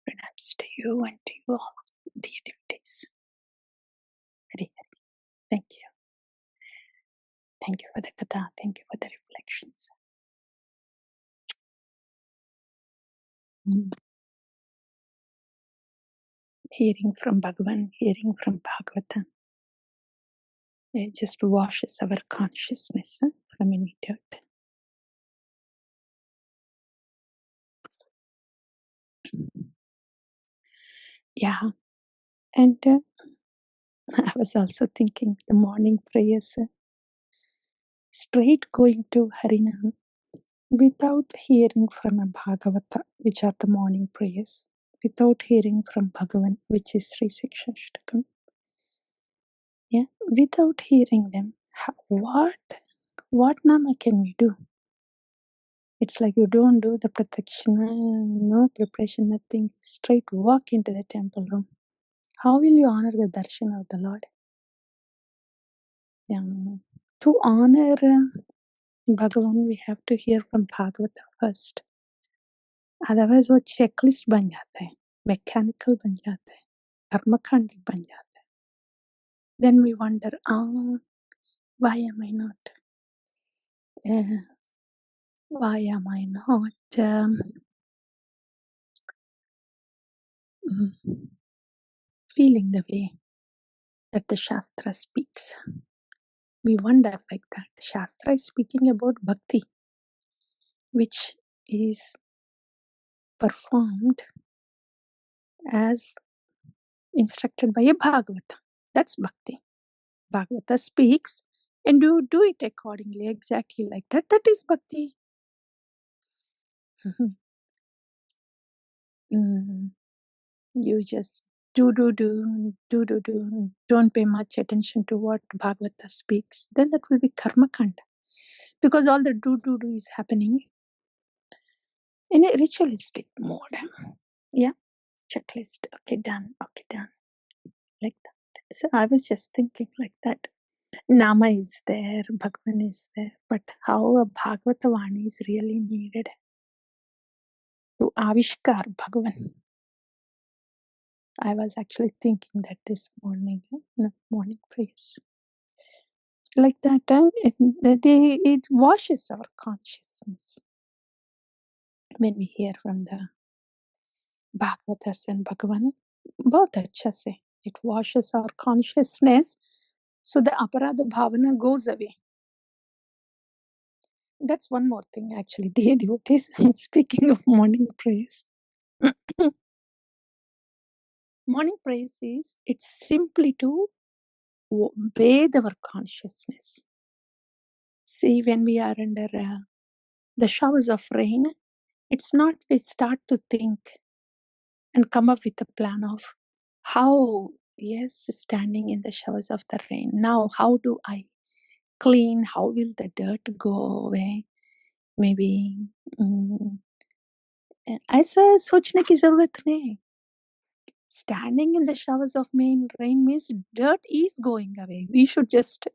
Perhaps to you and to you all, dear devotees. Hari Hari. Thank you. Thank you for the kathā. Thank you for the reflections. Hearing from Bhagavān, hearing from Bhagavata, it just washes our consciousness from any dirt. Yeah, and I was also thinking the morning prayers, straight going to Harinam without hearing from a Bhagavata, which are the morning prayers, without hearing from Bhagavan, which is Sri Sikshashtakam. Yeah, without hearing them, what Nama can we do? It's like you don't do the protection, no preparation, nothing. Straight walk into the temple room. How will you honor the darshan of the Lord? Yeah. To honor Bhagavan, we have to hear from Bhagavata first. Otherwise, वो checklist बन जाता है, mechanical बन जाता है, कर्मकांड बन जाता है. Then we wonder, why am I not? Why am I not feeling the way that the Shastra speaks? We wonder like that. Shastra is speaking about bhakti, which is performed as instructed by a Bhagavata. That's bhakti. Bhagavata speaks and you do it accordingly, exactly like that. That is bhakti. You just do. Don't pay much attention to what Bhagavata speaks. Then that will be karma kanda. Because all the do is happening in a ritualistic mode. Yeah, checklist. Okay, done. Like that. So I was just thinking like that. Nama is there, Bhagavan is there, but how a Bhagavata Vāṇī is really needed to avishkar Bhagavan. I was actually thinking that this morning, in the morning prayers. Like that, it washes our consciousness. When we hear from the Bhagavatas and Bhagavan, both acha se, it washes our consciousness, so the aparadha bhavana goes away. That's one more thing actually, dear devotees. Speaking of morning prayers. Morning prayers is, it's simply to bathe our consciousness. See, when we are under the showers of rain, it's not we start to think and come up with a plan of how, yes, standing in the showers of the rain, now how do I clean, how will the dirt go away? Maybe ऐसा सोचने की जरूरत नहीं. Standing in the showers of rain means dirt is going away. We should just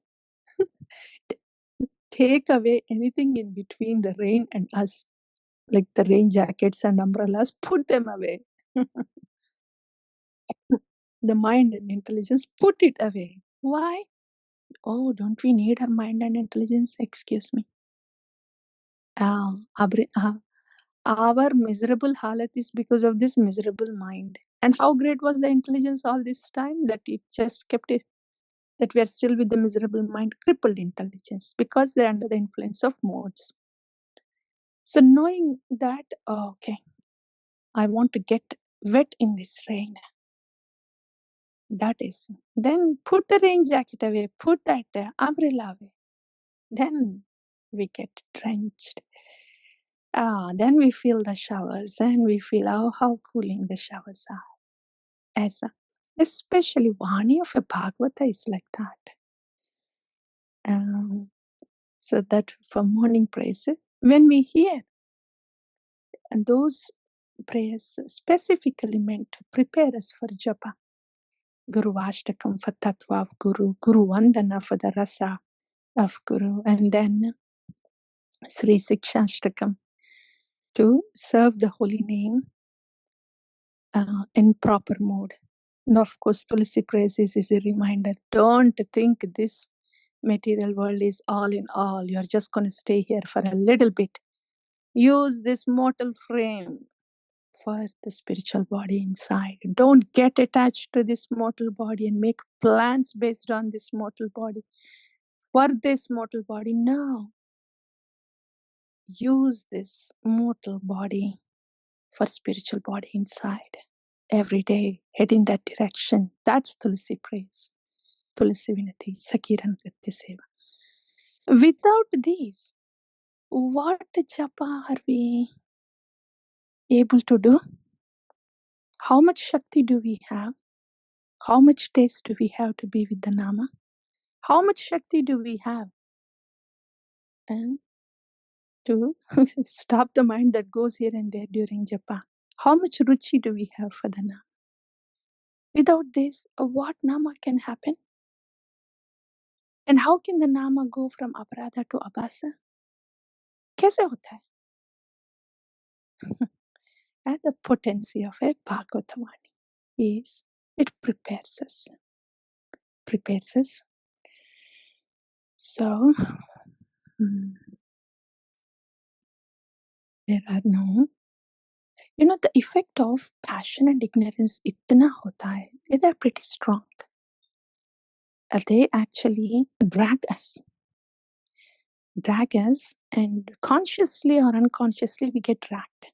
take away anything in between the rain and us, like the rain jackets and umbrellas, put them away. The mind and intelligence, put it away. Why? Oh, don't we need our mind and intelligence? Excuse me. Our miserable halat is because of this miserable mind. And how great was the intelligence all this time that it just kept it, that we are still with the miserable mind, crippled intelligence, because they're under the influence of modes. So knowing that, okay, I want to get wet in this rain. That is, then put the rain jacket away, put that umbrella away. Then we get drenched. Then we feel the showers and we feel how cooling the showers are. Especially Vāṇī of a Bhagavata is like that. So that for morning prayers, when we hear, and those prayers specifically meant to prepare us for japa. Guru Ashtakam for Tattva of Guru, Guru Vandana for the Rasa of Guru, and then Sri Sikshashtakam to serve the holy name in proper mode. And of course, Tulsi praises is a reminder. Don't think this material world is all in all. You're just going to stay here for a little bit. Use this mortal frame for the spiritual body inside. Don't get attached to this mortal body and make plans based on this mortal body. For this mortal body, no. Use this mortal body for spiritual body inside. Every day, head in that direction. That's Tulsi praise. Tulsi Vinati, Sakiran Gatya Seva. Without these, what japa are we able to do? How much Shakti do we have? How much taste do we have to be with the Nama? How much Shakti do we have and to stop the mind that goes here and there during japa? How much ruchi do we have for the Nama? Without this, what Nama can happen? And how can the Nama go from aparadha to abhasa? कैसे होता है? And the potency of a Bhagavata Vāṇī is it prepares us. So, there are no, the effect of passion and ignorance itna hota hai. They are pretty strong. They actually drag us, and consciously or unconsciously we get dragged.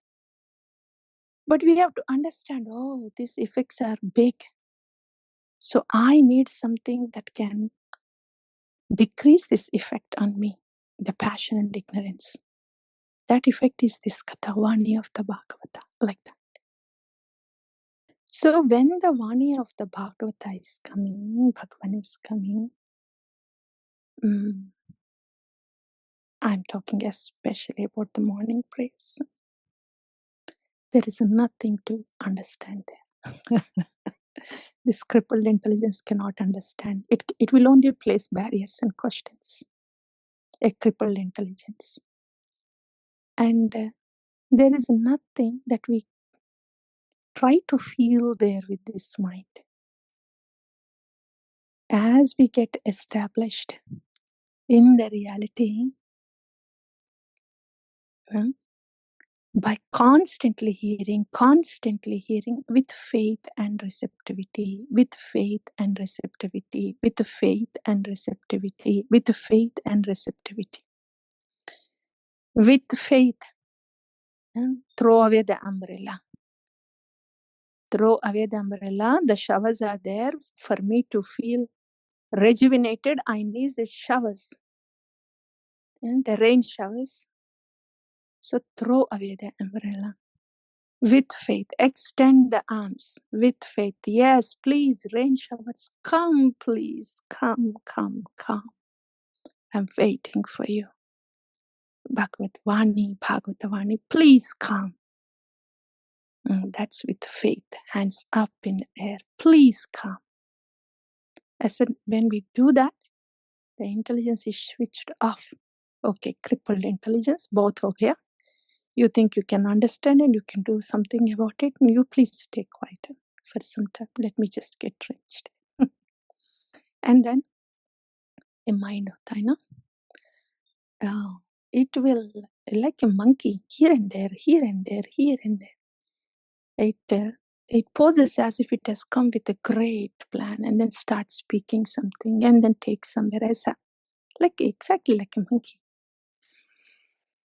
But we have to understand, these effects are big. So I need something that can decrease this effect on me, the passion and ignorance. That effect is this kathā Vāṇī of the Bhagavata, like that. So when the Vāṇī of the Bhagavata is coming, Bhagavan is coming, I'm talking especially about the morning praise. There is nothing to understand there. This crippled intelligence cannot understand. It will only place barriers and questions. A crippled intelligence. And there is nothing that we try to feel there with this mind. As we get established in the reality, by constantly hearing with faith and receptivity, with faith and receptivity, with faith and receptivity, with faith and receptivity, with faith, throw away the umbrella. Throw away the umbrella. The showers are there. For me to feel rejuvenated, I need the showers. And the rain showers. So throw away the umbrella. With faith, extend the arms. With faith, yes, please, rain showers, come, please, come. I'm waiting for you. Bhagavata Vāṇī, please come. That's with faith, hands up in the air. Please come. I said, when we do that, the intelligence is switched off. Okay, crippled intelligence, both over here. You think you can understand and you can do something about it. You please stay quiet for some time. Let me just get drenched. And then a mind hota hai na? It will, like a monkey, here and there. It poses as if it has come with a great plan and then starts speaking something and then takes somewhere else. Exactly like a monkey.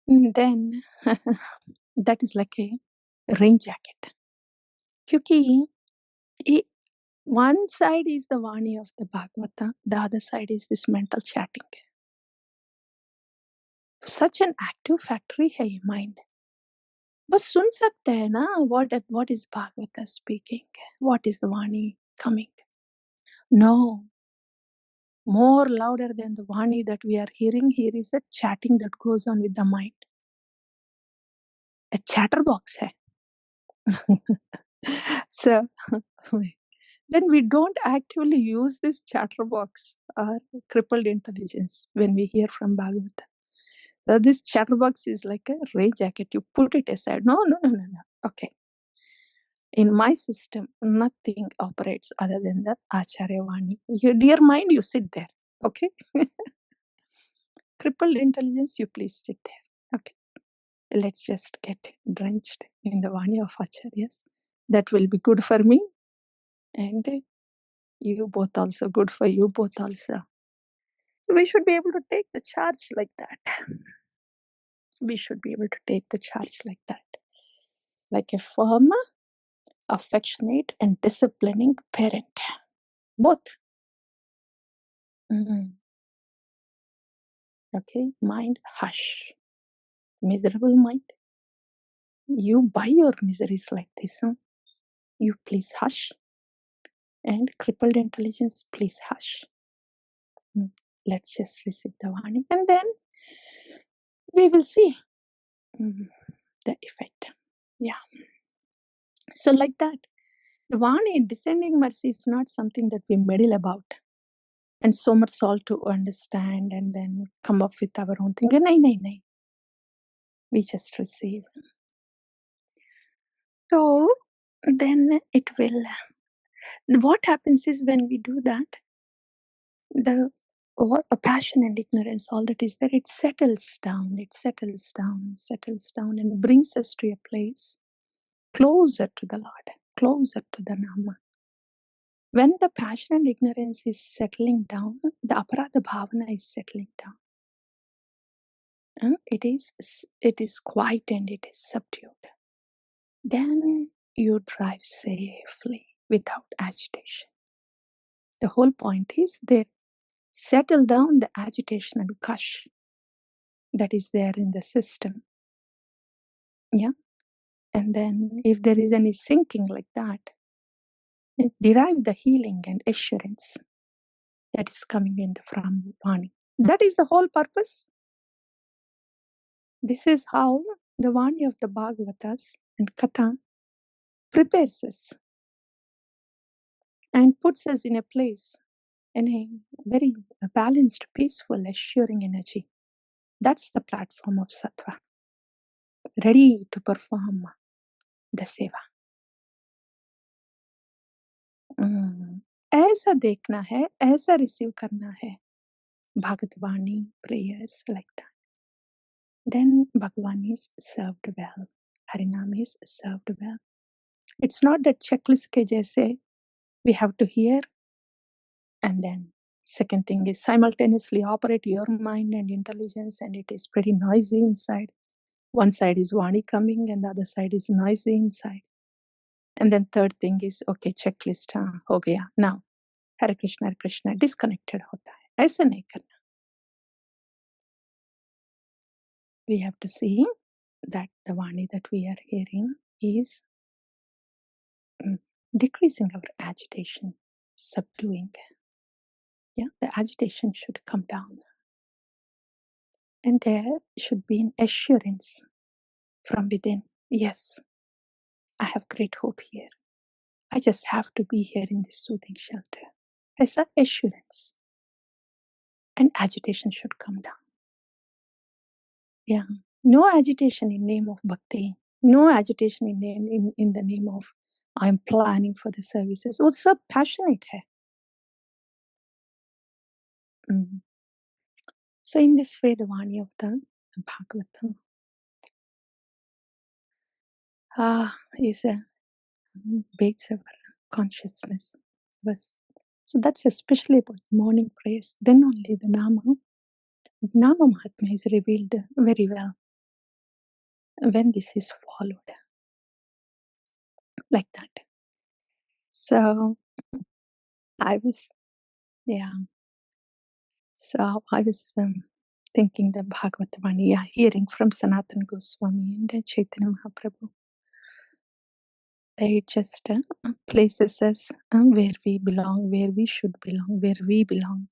And then that is like a rain jacket. Kyuki one side is the Vāṇī of the Bhagavata, the other side is this mental chatting. Such an active factory hai mind. बस सुन सकते हैं ना what is Bhagavata speaking, what is the Vāṇī coming. No, more louder than the Vāṇī that we are hearing here is the chatting that goes on with the mind. A chatterbox hai. So then we don't actively use this chatterbox or crippled intelligence when we hear from Bhagavata. So this chatterbox is like a ray jacket. You put it aside. No. Okay. In my system, nothing operates other than the Acharya Vāṇī. Your dear mind, you sit there. Okay. Crippled intelligence, you please sit there. Okay. Let's just get drenched in the Vāṇī of Acharyas. That will be good for me. And you both also, good for you both also. So we should be able to take the charge like that. We should be able to take the charge like that. Like a firm, affectionate, and disciplining parent. Both. Okay, mind, hush. Miserable mind. You buy your miseries like this. Huh? You please hush. And crippled intelligence, please hush. Let's just receive the Vāṇī. And then we will see the effect. Yeah. So like that, the Vāṇī, descending mercy, is not something that we meddle about and so much salt to understand and then come up with our own thing. No. We just receive. So then it will, what happens is when we do that, the passion and ignorance, all that is there, it settles down, and brings us to a place closer to the Lord, closer to the Nama. When the passion and ignorance is settling down, the aparadha bhavana is settling down. It is quiet and it is subdued. Then you drive safely without agitation. The whole point is there, settle down the agitation and kash that is there in the system. Yeah. And then if there is any sinking like that, derive the healing and assurance that is coming in from Vāṇī. That is the whole purpose. This is how the Vāṇī of the Bhagavatas and kathā prepares us and puts us in a place, in a very balanced, peaceful, assuring energy. That's the platform of sattva, ready to perform the seva. ऐसा देखना है, ऐसा receive करना है. Bhagavān prayers like that. Then Bhagavan is served well. Harinam is served well. It's not that checklist ke jaise we have to hear and then second thing is simultaneously operate your mind and intelligence, and it is pretty noisy inside. One side is Vāṇī coming and the other side is noisy inside. And then third thing is, okay, checklist, ho gaya. Now, Hare Krishna, disconnected hota hai. Aisa nahi karna. We have to see that the Vāṇī that we are hearing is decreasing our agitation, subduing. Yeah, the agitation should come down. And there should be an assurance from within. Yes, I have great hope here. I just have to be here in this soothing shelter. There's an assurance. And agitation should come down. Yeah. No agitation in name of bhakti. No agitation in the name of I'm planning for the services. वो सब passionate है. So in this way, the Vāṇī of the Bhagavata is a bakes our consciousness. So that's especially about morning prayers. Then only the Nāma-japa is revealed very well when this is followed like that. So I was thinking the Bhagavata Vāṇī, hearing from Sanatana Goswami and Chaitanya Mahaprabhu. It just places us where we belong, where we should belong, where we belong.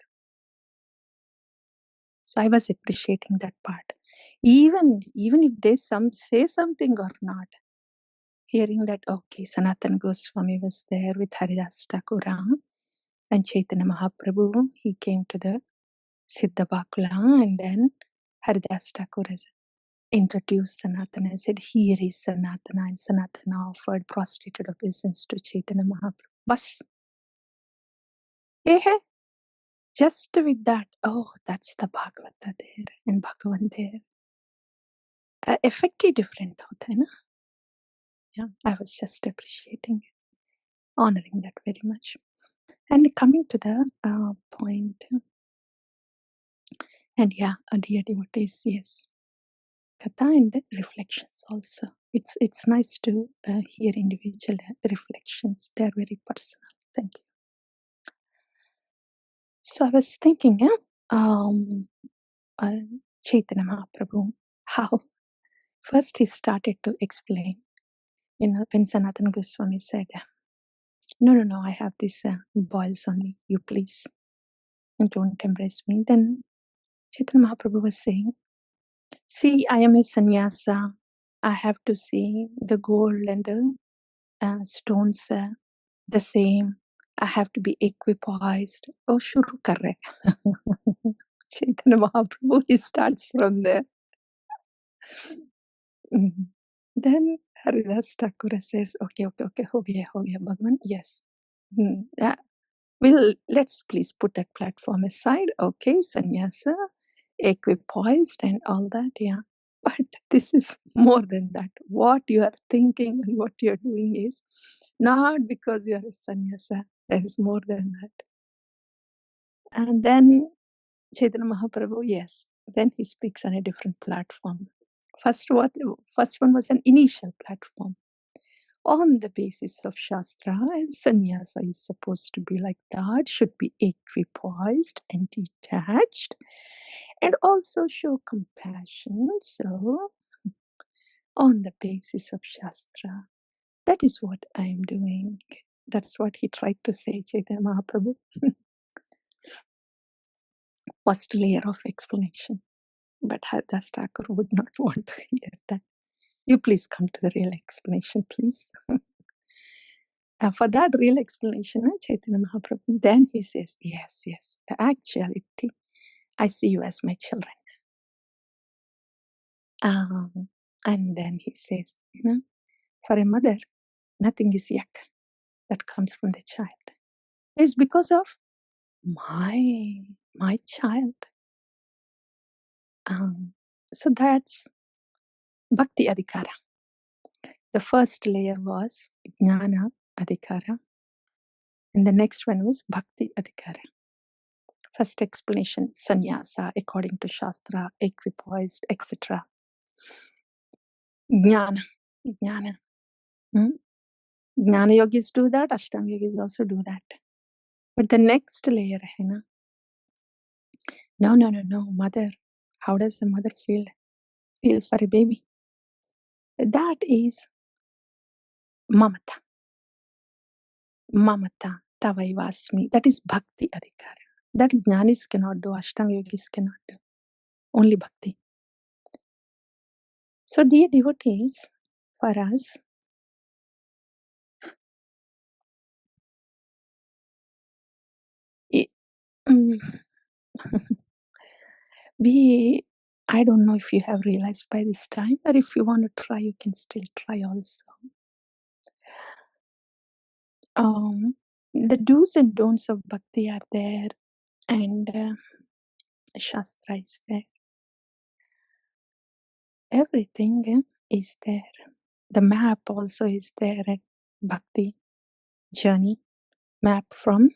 So I was appreciating that part. Even if they say something or not, hearing that, okay, Sanatana Goswami was there with Haridas Thakur and Chaitanya Mahaprabhu. He came to the Siddha Bakula and then Haridas Thakur has introduced Sanatana and said, here is Sanatana, and Sanatana offered prostrated obeisance to Chaitanya Mahaprabhu. Bas. Just with that, oh, that's the Bhagavata there and Bhagavan there. Effect he different होता है ना? Yeah, I was just appreciating it, honoring that very much. And coming to the point, and yeah, dear devotees, yes, katha and the reflections also. It's nice to hear individual reflections. They are very personal. Thank you. So I was thinking, Chaitanya Mahaprabhu, how first he started to explain. When Sanatana Goswami said, no, I have these boils on me, you please, and don't embrace me. Then Chaitanya Mahaprabhu was saying, see, I am a sannyasa. I have to see the gold and the stones the same. I have to be equipoised. Oh, shuru kar rahe. Chaitanya Mahaprabhu, he starts from there. Then Haridas Thakur says, okay, ho gaya, Bhagavan, yes. Let's please put that platform aside. Okay, sannyasa, equipoised and all that, yeah. But this is more than that. What you are thinking and what you are doing is not because you are a sannyasa. There is more than that. And then Chaitanya Mahaprabhu, yes, then he speaks on a different platform. First one was an initial platform. On the basis of Shastra, and sannyasa is supposed to be like that, should be equipoised and detached, and also show compassion. So, on the basis of Shastra, that is what I am doing. That's what he tried to say, Chaitanya Mahaprabhu. First layer of explanation. But Haridas Thakur would not want to hear that. You please come to the real explanation, please. For that real explanation, Chaitanya Mahaprabhu, then he says, yes, the actuality, I see you as my children. And then he says, for a mother, nothing is yak that comes from the child. It's because of my child. So that's bhakti adhikara. The first layer was jnana adhikara, and the next one was bhakti adhikara. First explanation, sannyasa, according to Shastra, equipoised, etc. Jnana. Jnana yogis do that, Ashtanga yogis also do that. But the next layer, no, mother. How does the mother feel for a baby? That is mamata. Mamata, tavaivasmi. That is bhakti adhikara. That jnanis cannot do, Ashtanga yogis cannot do. Only bhakti. So, dear devotees, for us, I don't know if you have realized by this time, or if you want to try, you can still try also. The do's and don'ts of bhakti are there, and Shastra is there. Everything is there. The map also is there at bhakti journey. Map from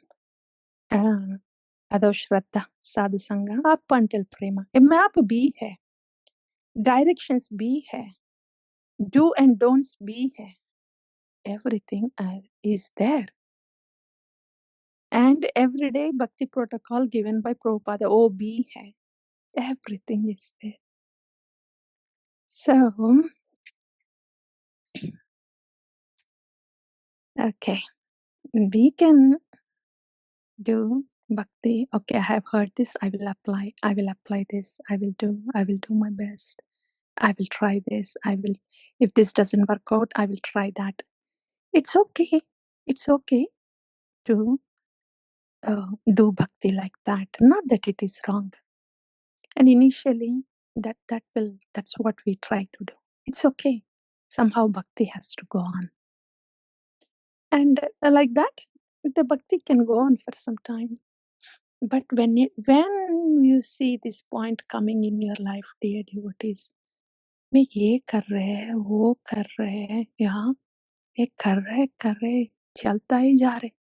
Adho Shraddha, Sadhu Sangha, up until Prema. A map bhi hai. Directions bhi hai. Do and don'ts bhi hai. Everything is there. And every day bhakti protocol given by Prabhupada, OB hai. Everything is there. So, okay, we can do bhakti. Okay, I have heard this. I will apply this. I will do my best. I will try this. If this doesn't work out, I will try that. It's okay. It's okay to do bhakti like that. Not that it is wrong. And initially, That's what we try to do. It's okay. Somehow bhakti has to go on. And like that, the bhakti can go on for some time. But when you see this point coming in your life, dear devotees, मैं ये कर रहे वो कर रहे यहाँ ये कर रहे चलता ही जा रहे.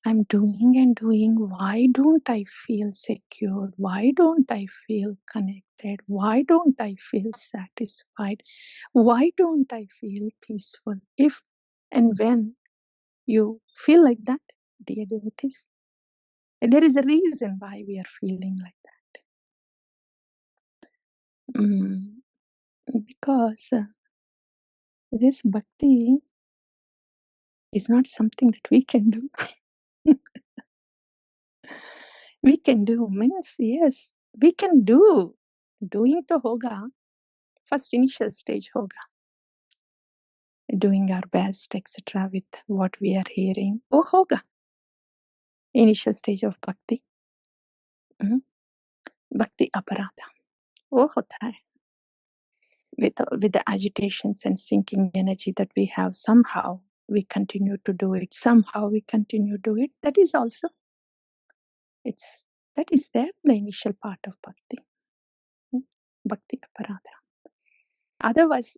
I'm doing and doing. Why don't I feel secure? Why don't I feel connected? Why don't I feel satisfied? Why don't I feel peaceful? If and when you feel like that, dear devotees, there is a reason why we are feeling like that. Because this bhakti is not something that we can do. We can do means, yes, we can do. Doing to hoga, first initial stage hoga. Doing our best, etc. with what we are hearing. Oh hoga. Initial stage of bhakti. Bhakti aparadha. Oh hota hai. With the agitations and sinking energy that we have, somehow we continue to do it. Somehow we continue to do it. That is also, that is there, the initial part of bhakti. Bhakti aparadha. Otherwise,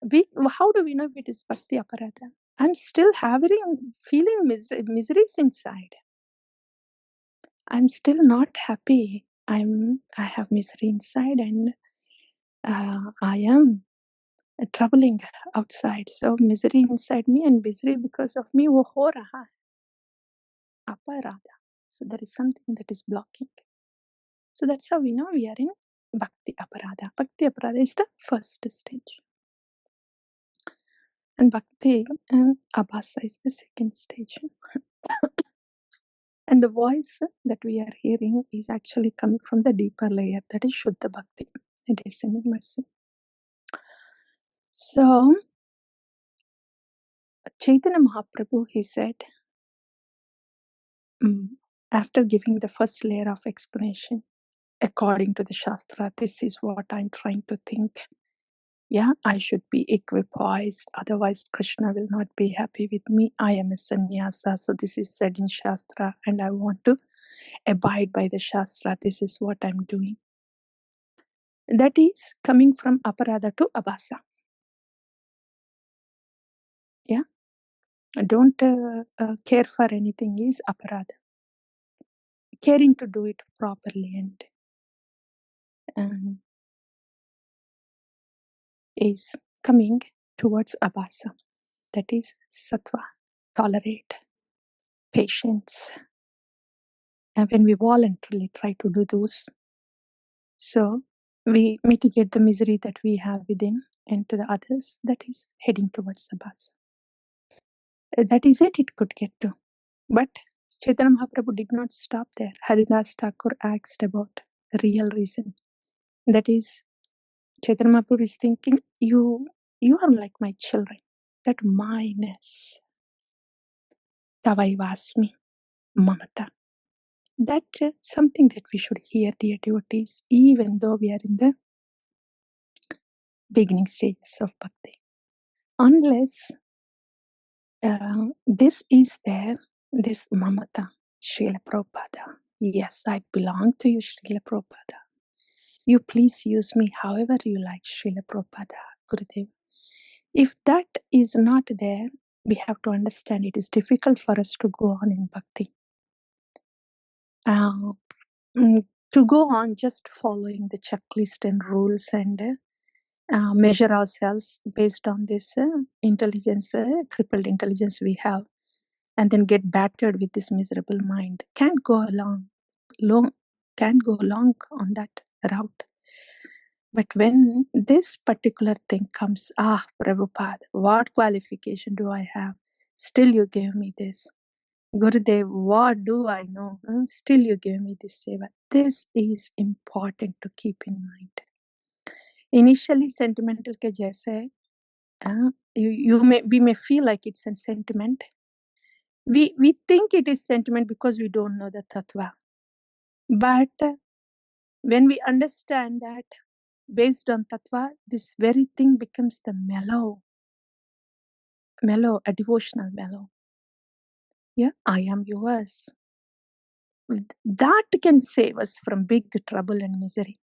how do we know if it is bhakti aparadha? I'm still feeling miseries inside. I'm still not happy. I have misery inside, and I am troubling outside. So misery inside me and misery because of me wo ho raha hai. Aparadha. So there is something that is blocking. So that's how we know we are in bhakti aparadha. Bhakti aparadha is the first stage. And bhakti and abhasa is the second stage. And the voice that we are hearing is actually coming from the deeper layer, that is Shuddha Bhakti, descending mercy. So, Chaitanya Mahaprabhu, he said, after giving the first layer of explanation, according to the Shastra, this is what I'm trying to think. Yeah, I should be equipoised, otherwise Krishna will not be happy with me. I am a sannyasa, so this is said in Shastra, and I want to abide by the Shastra. This is what I'm doing. That is coming from aparadha to abhasa. Yeah, don't care for anything is aparadha. Caring to do it properly and is coming towards abhasa. That is sattva, tolerate, patience. And when we voluntarily try to do those, so we mitigate the misery that we have within and to the others, that is heading towards abhasa. That is it could get to. But Chaitanya Mahaprabhu did not stop there. Haridas Thakur asked about the real reason. That is, Chaitanya Mahaprabhu is thinking, you are like my children. That myness, tavaivasmi, mamata. That something that we should hear, dear devotees, even though we are in the beginning stages of bhakti. Unless this is there, this mamata, Srila Prabhupada. Yes, I belong to you, Srila Prabhupada. You please use me however you like, Srila Prabhupada, Gurudev. If that is not there, we have to understand it is difficult for us to go on in bhakti. To go on just following the checklist and rules and measure ourselves based on this intelligence, crippled intelligence we have, and then get battered with this miserable mind, can't go long on that route. But when this particular thing comes, Prabhupada, what qualification do I have? Still you gave me this. Gurudev, what do I know? Still you gave me this seva. This is important to keep in mind. Initially, sentimental ke jaise, we may feel like it's a sentiment. We think it is sentiment because we don't know the tattva. But When we understand that based on tattva, this very thing becomes the mellow, a devotional mellow. Yeah, I am yours. That can save us from big trouble and misery.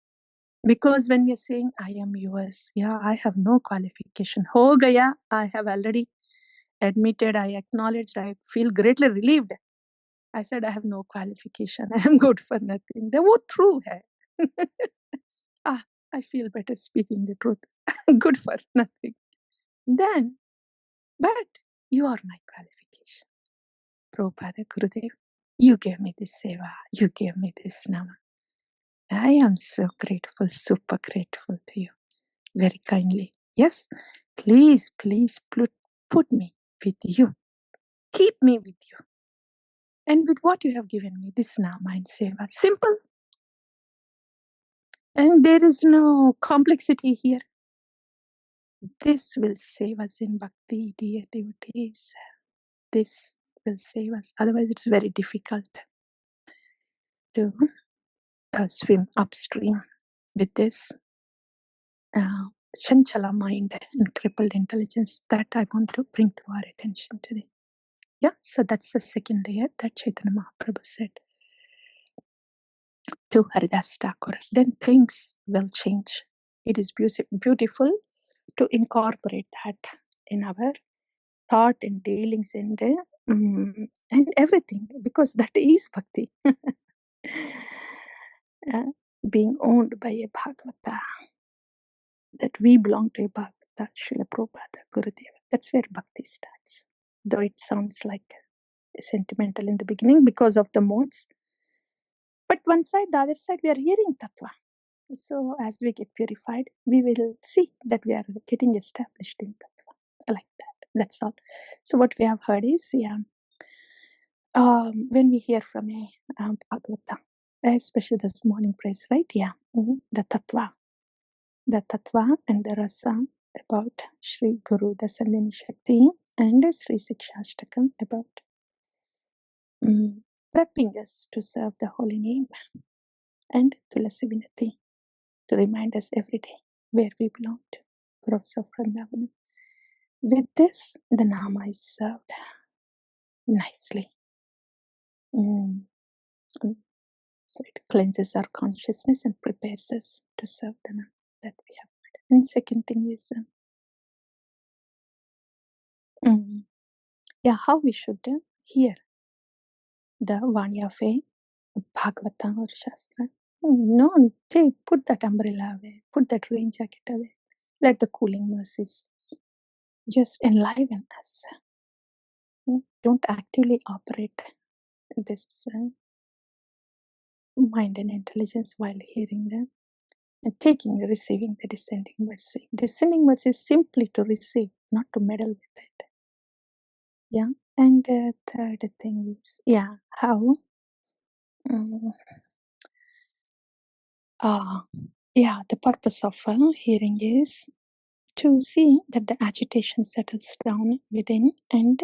Because when we are saying, I am yours, yeah, I have no qualification. Ho gaya, I have already admitted, I acknowledged, I feel greatly relieved. I said, I have no qualification. I am good for nothing. That was true. Hai. I feel better speaking the truth. Good for nothing. Then, but you are my qualification. Prabhupada Gurudev, you gave me this seva. You gave me this nama. I am so grateful, super grateful to you. Very kindly. Yes, please put me with you. Keep me with you. And with what you have given me, this nama and seva. Simple. And there is no complexity here. This will save us in bhakti, dear devotees. This will save us. Otherwise, it's very difficult to swim upstream with this chanchala mind and crippled intelligence that I want to bring to our attention today. Yeah, so that's the second layer that Chaitanya Mahaprabhu said to Haridas Thakur. Then things will change. It is beautiful to incorporate that in our thought and dealings and everything, because that is bhakti. Being owned by a Bhagavata, that we belong to a Bhagavata, Srila Prabhupada, Gurudeva. That's where bhakti starts. Though it sounds like sentimental in the beginning because of the modes. But one side, the other side, we are hearing tattva. So as we get purified, we will see that we are getting established in tattva. Like that. That's all. So what we have heard is, when we hear from a Bhagavata, especially this morning praise, right? Yeah. The tattva and the rasa about Sri Guru Dasandini Shakti and Sri Sikshashtakam about prepping us to serve the holy name, and Tulasi Vinati to remind us every day where we belong to, Groves of Vrindavan. With this, the Nama is served nicely. So it cleanses our consciousness and prepares us to serve the Nama that we have. And second thing is, how we should hear the Vāṇī of a Bhagavata or Shastra. No, put that umbrella away, put that rain jacket away. Let the cooling mercies just enliven us. Don't actively operate this mind and intelligence while hearing them and receiving the descending mercy. Descending mercy is simply to receive, not to meddle with it. Yeah. And the third thing is, how the purpose of hearing is to see that the agitation settles down within, and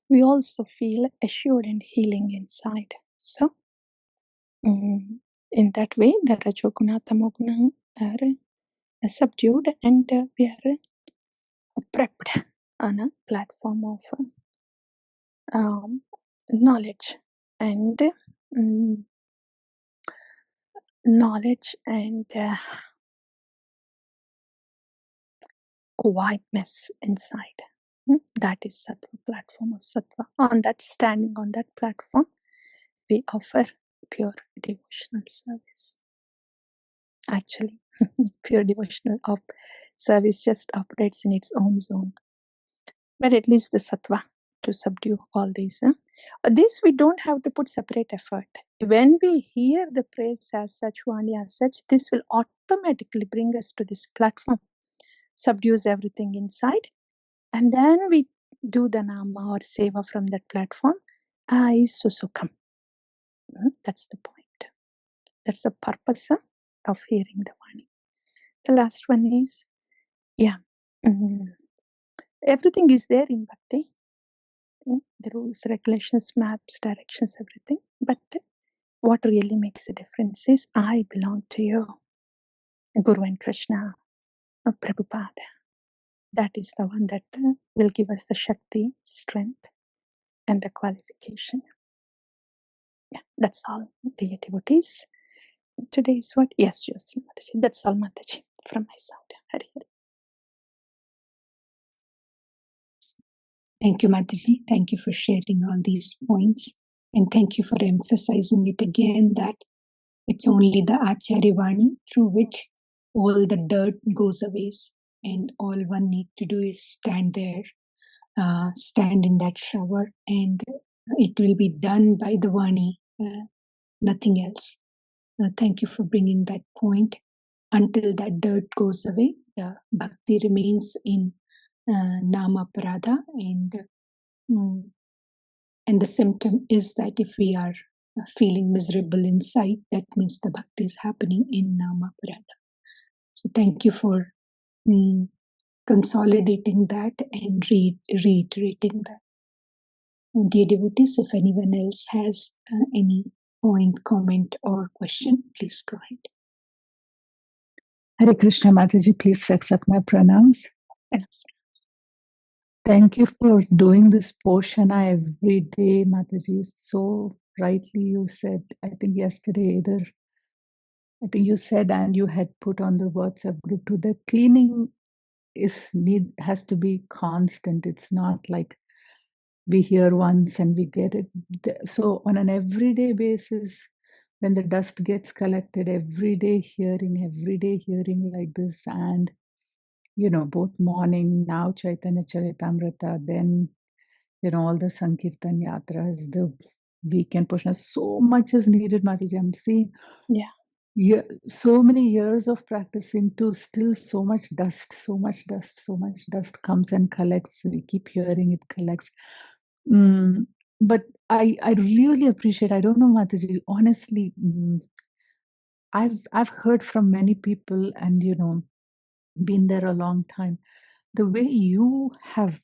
we also feel assured and healing inside. So, in that way, the Rajoguna, Tamoguna are subdued, and we are prepped on a platform of knowledge and quietness inside. That is Sattva, platform of Sattva. Standing on that platform, we offer pure devotional service. Actually, pure devotional service just operates in its own zone. But at least the Sattva to subdue all these. This we don't have to put separate effort. When we hear the praise as such, Vāṇī as such, this will automatically bring us to this platform, subdues everything inside, and then we do the Nama or Seva from that platform. Is Susukham. That's the point. That's the purpose of hearing the Vāṇī. The last one is, everything is there in Bhakti. The rules, regulations, maps, directions, everything. But what really makes a difference is I belong to you, Guru and Krishna, Prabhupada. That is the one that will give us the Shakti, strength, and the qualification. Yeah, that's all, dear devotees. Today is what? Yes, Jyoti Mataji. That's all, Mataji, from my side. Hari Hari. Thank you, Mataji. Thank you for sharing all these points. And thank you for emphasizing it again that it's only the Acharya Vāṇī through which all the dirt goes away. And all one need to do is stand there, stand in that shower, and it will be done by the Vāṇī, nothing else. Thank you for bringing that point. Until that dirt goes away, the bhakti remains in Nāma-japa, and the symptom is that if we are feeling miserable inside, that means the bhakti is happening in Nāma-japa. So thank you for consolidating that and reiterating that. And dear devotees, if anyone else has any point, comment, or question, please go ahead. Hare Krishna, Mataji, please accept my pranams. Thank you for doing this Poshana every day, Mataji. So rightly you said, I think yesterday either, I think you said and you had put on the WhatsApp group too, that cleaning has to be constant. It's not like we hear once and we get it. So on an everyday basis, when the dust gets collected, everyday hearing like this, and both morning, now Chaitanya Charitamrita, then all the Sankirtan Yatras, the weekend portion, so much is needed, Mataji. I'm seeing so many years of practicing to still so much dust comes and collects. We keep hearing it collects. But I really appreciate, I don't know, Mataji, honestly, I've heard from many people and, been there a long time. The way you have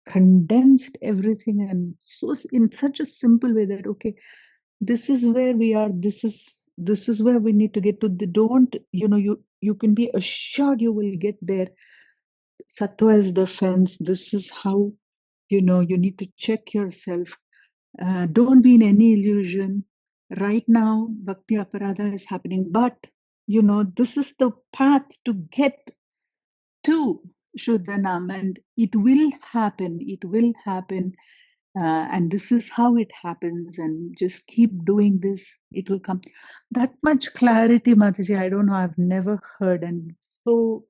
condensed everything and so in such a simple way that, okay, this is where we are, this is where we need to get to. Don't, you can be assured you will get there. Sattva is the fence. This is how, you need to check yourself. Don't be in any illusion. Right now, Bhakti Aparadha is happening, but, this is the path to get to Shuddhanam, and it will happen. And this is how it happens, and just keep doing this, it will come. That much clarity, Mataji, I don't know, I've never heard. And so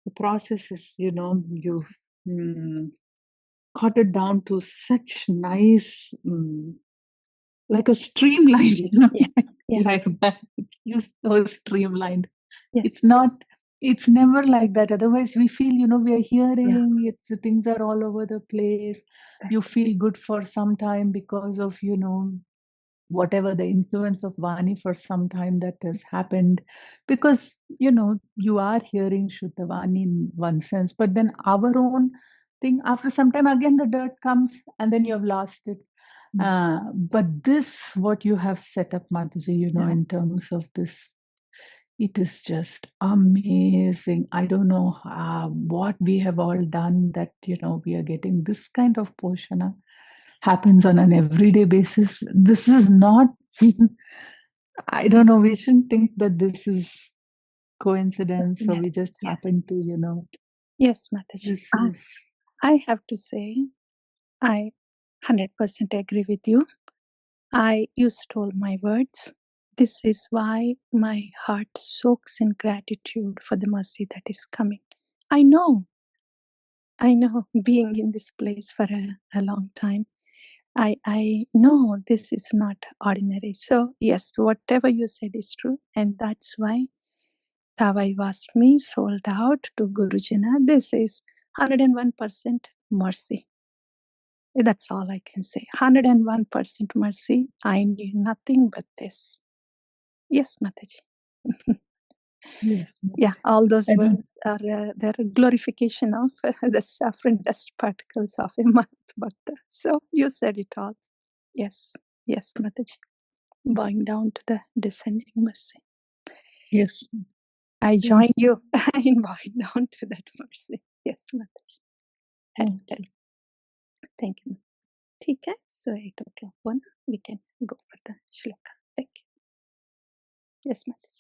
the process is, you've cut it down to such nice, like a streamlined, like that. It's just so streamlined. It's never like that. Otherwise we feel, we are hearing, things are all over the place. You feel good for some time because of, whatever the influence of Vāṇī for some time that has happened, because, you are hearing Shuddha Vāṇī in one sense, but then our own thing, after some time, again, the dirt comes and then you have lost it. But this, what you have set up, Mataji, in terms of this, it is just amazing. I don't know what we have all done that, we are getting this kind of Poshana happens on an everyday basis. This is not, I don't know, we shouldn't think that this is coincidence, so we just happen to, Yes, Mataji. I have to say, I 100% agree with you. You stole my words. This is why my heart soaks in gratitude for the mercy that is coming. I know, being in this place for a long time, I know this is not ordinary. So yes, whatever you said is true. And that's why Tavai Vasmi sold out to Gurujana. This is 101% mercy. That's all I can say. 101% mercy. I need nothing but this. Yes, Mataji. Yes. Yeah, all those words are their glorification of the saffron dust particles of a Bhakta. So you said it all. Yes, Mataji. bowing down to the descending mercy. Yes. I join you in bowing down to that mercy. Yes, Mataji. Thank you. Okay, so 8:01, we can go for the shloka. Thank you. Yes, Mataji.